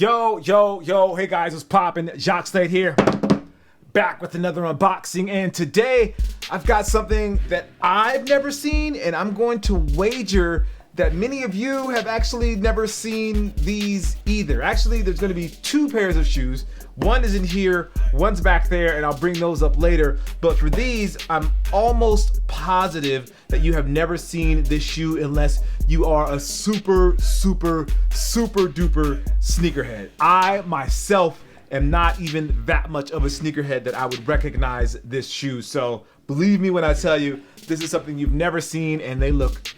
Yo, hey guys, what's poppin'? Jacques Slade here, back with another unboxing, and today I've got something that I've never seen, and I'm going to wager that many of you have actually never seen these either. Actually, there's gonna be two pairs of shoes. One is in here, one's back there, and I'll bring those up later. But for these, I'm almost positive that you have never seen this shoe unless you are a super duper sneakerhead. I myself am not even that much of a sneakerhead that I would recognize this shoe. So believe me when I tell you, this is something you've never seen and they look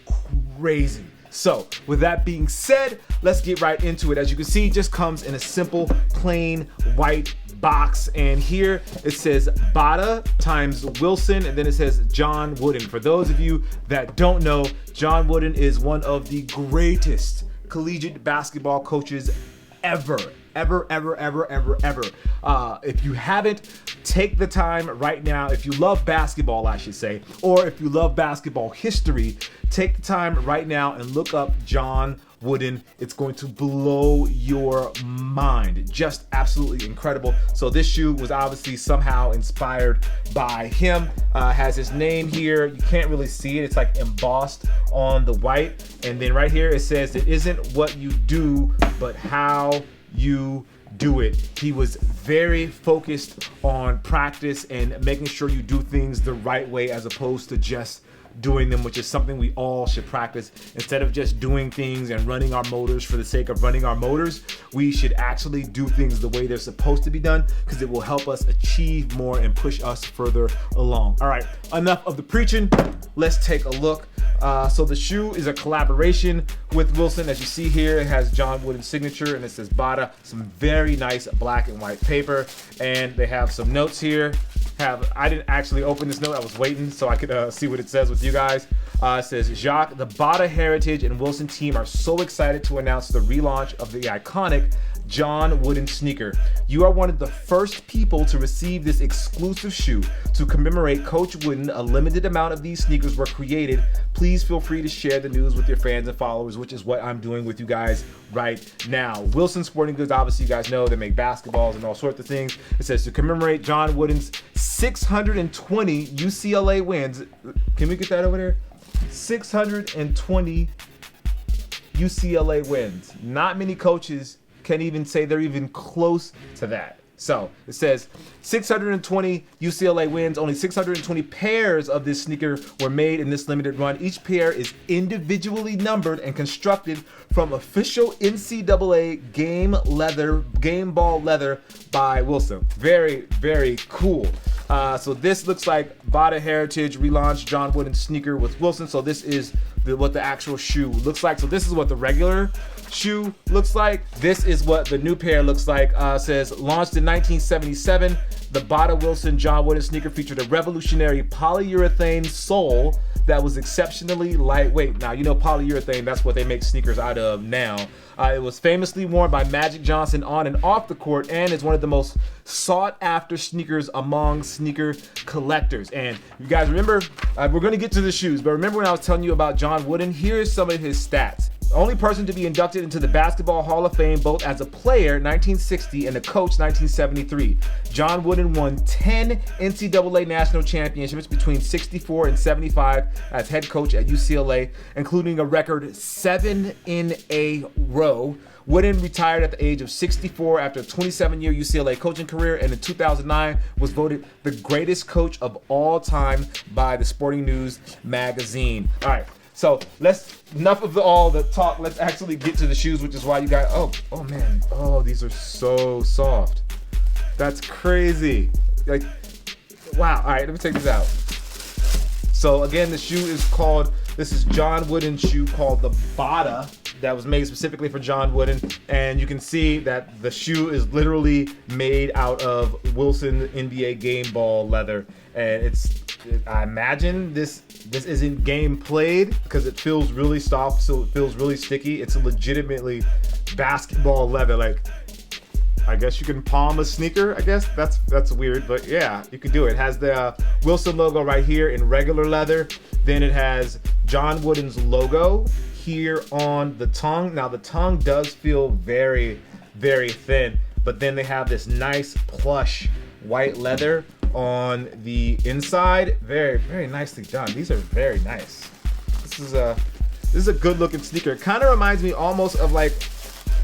crazy. So with that being said, let's get right into it. As you can see, it just comes in a simple plain white box, and here it says Bada times Wilson, and then it says John Wooden. For those of you that don't know, John Wooden is one of the greatest collegiate basketball coaches ever. If you haven't, take the time right now. If you love basketball, I should say, or if you love basketball history, take the time right now and look up John Wooden. It's going to blow your mind. Just absolutely incredible. So this shoe was obviously somehow inspired by him. Has his name here. You can't really see it. It's like embossed on the white. And then right here it says, "It isn't what you do, but how you do it." He was very focused on practice and making sure you do things the right way as opposed to just doing them, which is something we all should practice. Instead of just doing things and running our motors for the sake of running our motors, we should actually do things the way they're supposed to be done, because it will help us achieve more and push us further along. All right, enough of the preaching. Let's take a look. So the shoe is a collaboration with Wilson. As you see here, it has John Wooden's signature and it says Bada. Some very nice black and white paper, and they have some notes here. I didn't actually open this note. I was waiting so I could see what it says with you guys. It says, "Jacques, the Bada Heritage and Wilson team are so excited to announce the relaunch of the iconic John Wooden sneaker. You are one of the first people to receive this exclusive shoe. To commemorate Coach Wooden, a limited amount of these sneakers were created. Please feel free to share the news with your fans and followers," which is what I'm doing with you guys right now. Wilson Sporting Goods, obviously you guys know they make basketballs and all sorts of things. It says, "To commemorate John Wooden's 620 UCLA wins." Can we get that over there? 620 UCLA wins. Not many coaches can even say they're even close to that. So it says 620 UCLA wins. Only 620 pairs of this sneaker were made in this limited run. Each pair is individually numbered and constructed from official NCAA game ball leather by Wilson. Very cool. So this looks like Bada Heritage relaunched John Wooden sneaker with Wilson. So this is what the actual shoe looks like. So this is what the regular shoe looks like. This is what the new pair looks like. Says launched in 1977, the Bada Wilson John Wooden sneaker featured a revolutionary polyurethane sole that was exceptionally lightweight. Now, you know polyurethane, that's what they make sneakers out of now. It was famously worn by Magic Johnson on and off the court, and is one of the most sought after sneakers among sneaker collectors. And you guys remember, we're gonna get to the shoes, but remember when I was telling you about John Wooden? Here's some of his stats. Only person to be inducted into the Basketball Hall of Fame both as a player, 1960, and a coach, 1973. John Wooden won 10 NCAA national championships between 64 and 75 as head coach at UCLA, including a record 7 in a row. Wooden retired at the age of 64 after a 27-year UCLA coaching career, and in 2009 was voted the greatest coach of all time by the Sporting News magazine. All right. So enough of all the talk. Let's actually get to the shoes, which is why you got, oh man. Oh, these are so soft. That's crazy. Like, wow. All right, let me take this out. So again, the shoe is this is John Wooden's shoe called the Bada, that was made specifically for John Wooden. And you can see that the shoe is literally made out of Wilson NBA game ball leather. And I imagine this isn't game played because it feels really soft, so it feels really sticky. It's legitimately basketball leather. Like, I guess you can palm a sneaker. I guess that's weird, but yeah, you can do it. It has the Wilson logo right here in regular leather. Then it has John Wooden's logo here on the tongue. Now the tongue does feel very very thin. But then they have this nice plush white leather on the inside. Very, very nicely done. These are very nice. This is a good looking sneaker. It kind of reminds me almost of like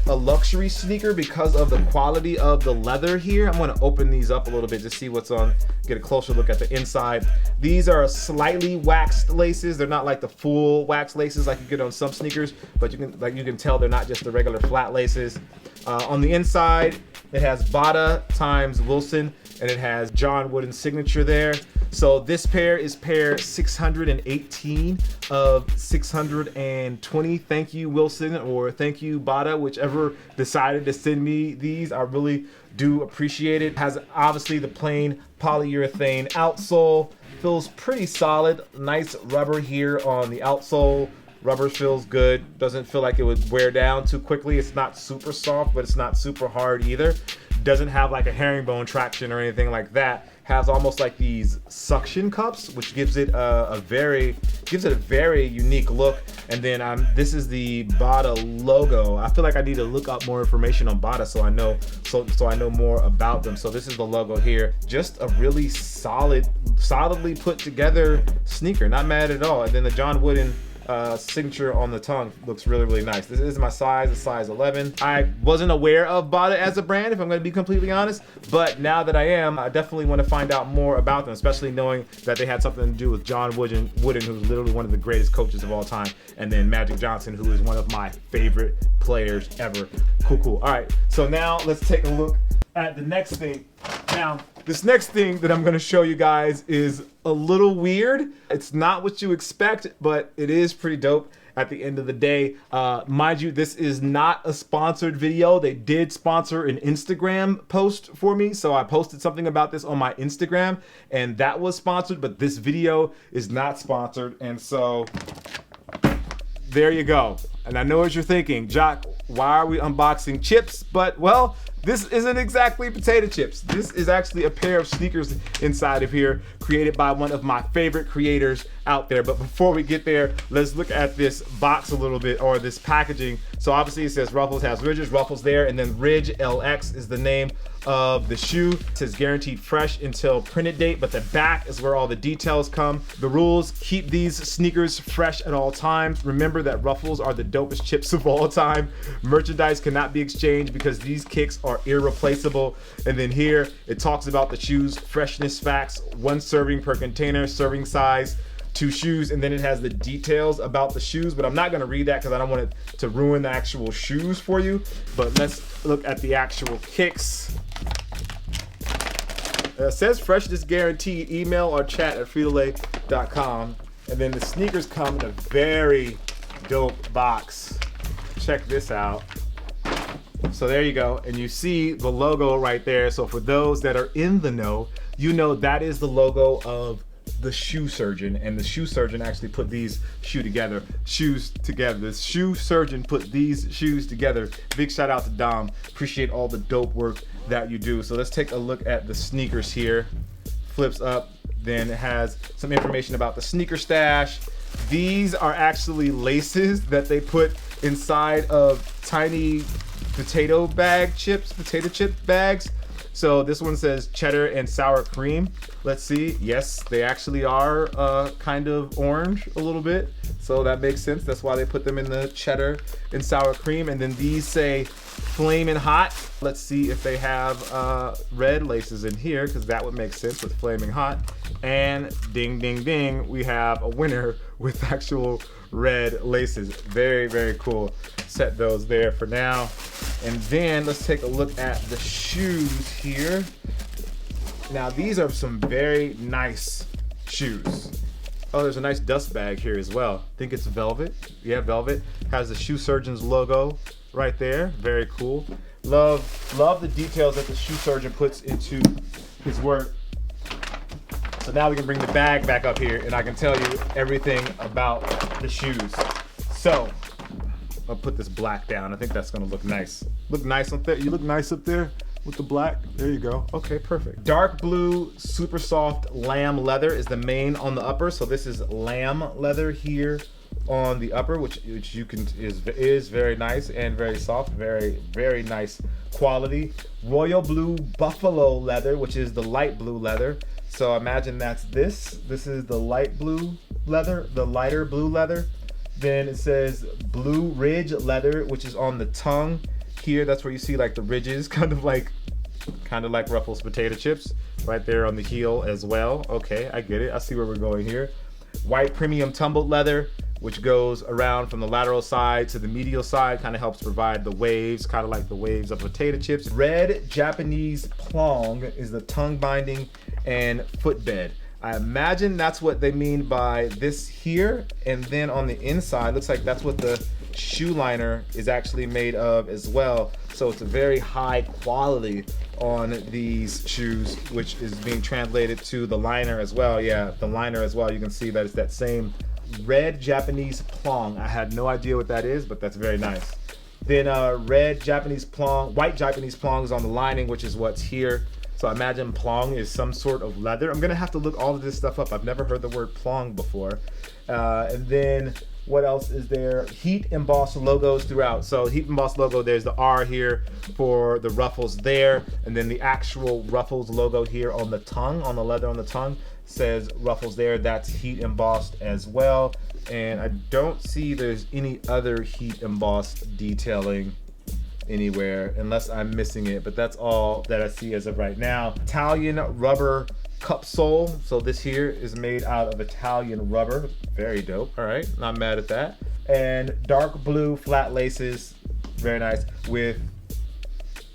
a luxury sneaker because of the quality of the leather here. I'm gonna open these up a little bit to see what's on, get a closer look at the inside. These are slightly waxed laces. They're not like the full wax laces like you get on some sneakers, but you can tell they're not just the regular flat laces. On the inside, it has Bada times Wilson, and it has John Wooden's signature there. So this pair is pair 618 of 620. Thank you, Wilson, or thank you, Bada, whichever decided to send me these. I really do appreciate it. Has obviously the plain polyurethane outsole. Feels pretty solid. Nice rubber here on the outsole. Rubber feels good. Doesn't feel like it would wear down too quickly. It's not super soft, but it's not super hard either. Doesn't have like a herringbone traction or anything like that. Has almost like these suction cups, which gives it a very unique look. And then this is the Bada logo. I feel like I need to look up more information on Bada so I know more about them. So this is the logo here. Just a really solidly put together sneaker. Not mad at all. And then the John Wooden signature on the tongue looks really, really nice. This is my size, a size 11. I wasn't aware of Bada as a brand, if I'm going to be completely honest, but now that I am, I definitely want to find out more about them, especially knowing that they had something to do with John Wooden, who's literally one of the greatest coaches of all time, and then Magic Johnson, who is one of my favorite players ever. Cool. All right, so now let's take a look at the next thing. Now, this next thing that I'm going to show you guys is a little weird. It's not what you expect, but it is pretty dope at the end of the day. Mind you, this is not a sponsored video. They did sponsor an Instagram post for me, so I posted something about this on my Instagram, and that was sponsored, but this video is not sponsored, and so there you go. And I know what you're thinking, Jacques, why are we unboxing chips? But, well, this isn't exactly potato chips. This is actually a pair of sneakers inside of here created by one of my favorite creators out there. But before we get there, let's look at this box a little bit, or this packaging. So obviously it says Ruffles, has Ridges, Ruffles there, and then Ridge LX is the name of the shoe. It says guaranteed fresh until printed date, but the back is where all the details come. The rules: keep these sneakers fresh at all times. Remember that Ruffles are the dopest chips of all time. Merchandise cannot be exchanged because these kicks are irreplaceable. And then here it talks about the shoes freshness facts: 1 serving per container, serving size, 2 shoes, and then it has the details about the shoes, but I'm not going to read that because I don't want it to ruin the actual shoes for you. But let's look at the actual kicks. It says freshness guaranteed. Email or chat at frito-lay.com. And then the sneakers come in a very dope box. Check this out. So there you go, and you see the logo right there. So for those that are in the know, you know that is the logo of the shoe surgeon, and the shoe surgeon actually put these shoes together. The shoe surgeon put these shoes together. Big shout out to Dom. Appreciate all the dope work that you do. So let's take a look at the sneakers here. Flips up, then it has some information about the sneaker stash. These are actually laces that they put inside of tiny potato chip bags. So this one says cheddar and sour cream. Let's see. Yes, they actually are kind of orange a little bit. So that makes sense. That's why they put them in the cheddar and sour cream. And then these say flamin' hot. Let's see if they have red laces in here, because that would make sense with flaming hot. And ding, ding, ding, we have a winner with actual red laces. Very, very cool. Set those there for now. And then let's take a look at the shoes here. Now these are some very nice shoes. Oh, there's a nice dust bag here as well. I think it's velvet. Yeah, velvet. Has the shoe surgeon's logo right there. Very cool. Love the details that the shoe surgeon puts into his work. So now we can bring the bag back up here and I can tell you everything about the shoes. So I'll put this black down. I think that's gonna look nice. Look nice up there. You look nice up there with the black. There you go. Okay, perfect. Dark blue, super soft lamb leather is the main on the upper. So this is lamb leather here on the upper, which you can is very nice and very soft, very nice quality. Royal blue buffalo leather, which is the light blue leather. So imagine that's this. This is the light blue leather, the lighter blue leather. Then it says blue ridge leather, which is on the tongue here. That's where you see like the ridges, kind of like Ruffles potato chips right there on the heel as well. Okay, I get it. I see where we're going here. White premium tumbled leather, which goes around from the lateral side to the medial side, kind of helps provide the waves, kind of like the waves of potato chips. Red Japanese plong is the tongue binding and footbed. I imagine that's what they mean by this here. And then on the inside, looks like that's what the shoe liner is actually made of as well. So it's a very high quality on these shoes, which is being translated to the liner as well. Yeah, the liner as well. You can see that it's that same red Japanese plong. I had no idea what that is, but that's very nice. Then red Japanese plong, white Japanese plong is on the lining, which is what's here. So I imagine plong is some sort of leather. I'm gonna have to look all of this stuff up. I've never heard the word plong before. And then what else is there? Heat embossed logos throughout. So heat embossed logo, there's the R here for the Ruffles there. And then the actual Ruffles logo here on the tongue, on the leather on the tongue, says Ruffles there. That's heat embossed as well. And I don't see there's any other heat embossed detailing anywhere unless I'm missing it, but that's all that I see as of right now. Italian rubber cup sole. So this here is made out of Italian rubber. Very dope. All right, not mad at that. And dark blue flat laces, very nice, with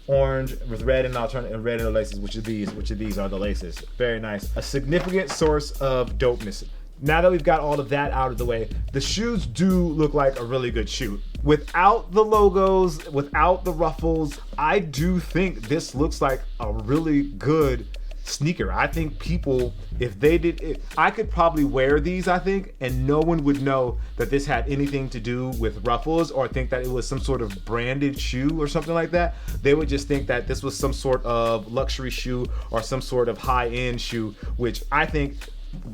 orange, with red and alternate and red in the laces, which of these are the laces. Very nice. A significant source of dopeness. Now that we've got all of that out of the way, the shoes do look like a really good shoe. Without the logos, without the ruffles, I do think this looks like a really good sneaker. I think people, if they did it, I could probably wear these, I think, and no one would know that this had anything to do with Ruffles or think that it was some sort of branded shoe or something like that. They would just think that this was some sort of luxury shoe or some sort of high-end shoe, which I think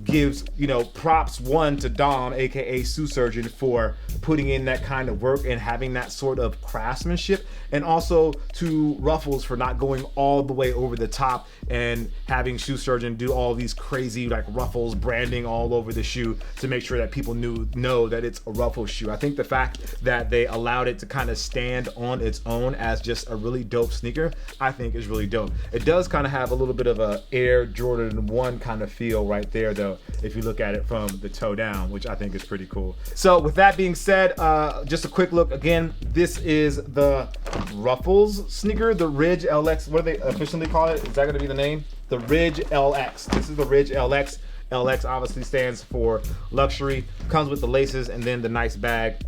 gives, you know, props one to Dom, aka Shoe Surgeon, for putting in that kind of work and having that sort of craftsmanship, and also to Ruffles for not going all the way over the top and having Shoe Surgeon do all these crazy like Ruffles branding all over the shoe to make sure that people know that it's a Ruffles shoe. I think the fact that they allowed it to kind of stand on its own as just a really dope sneaker, I think is really dope. It does kind of have a little bit of a Air Jordan 1 kind of feel right there though, if you look at it from the toe down, which I think is pretty cool. So with that being said, just a quick look again. This is the Ruffles sneaker, the Ridge LX. What do they officially call it? Is that going to be the name? The Ridge LX. This is the Ridge LX. LX obviously stands for luxury. Comes with the laces and then the nice bag.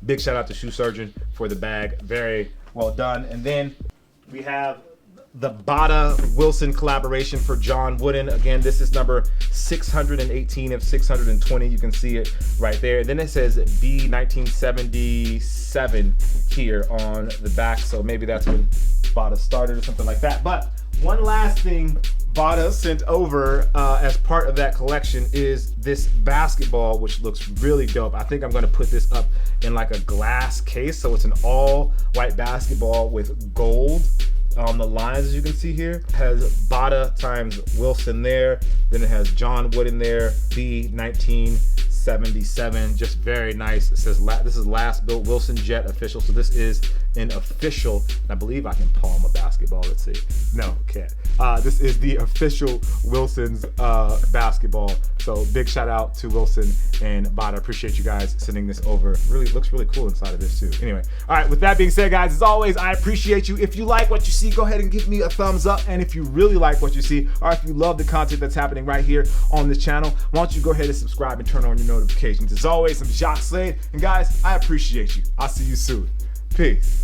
Big shout out to Shoe Surgeon for the bag. Very well done. And then we have the Bada Wilson collaboration for John Wooden. Again, this is number 618 of 620. You can see it right there. And then it says B1977 here on the back. So maybe that's when Bada started or something like that. But one last thing Bada sent over as part of that collection is this basketball, which looks really dope. I think I'm gonna put this up in like a glass case. So it's an all white basketball with gold on the lines, as you can see here. It has Bada times Wilson there. Then it has John Wooden there, B1977, just very nice. It says this is last built Wilson Jet official. So this is an official, I believe I can palm a basketball, let's see. No, can't. This is the official Wilson's basketball. So big shout out to Wilson and Bada. Appreciate you guys sending this over. Really looks really cool inside of this too. Anyway, all right, with that being said, guys, as always, I appreciate you. If you like what you see, go ahead and give me a thumbs up. And if you really like what you see, or if you love the content that's happening right here on this channel, why don't you go ahead and subscribe and turn on your notifications. As always, I'm Jacques Slade, and guys, I appreciate you. I'll see you soon. Peace.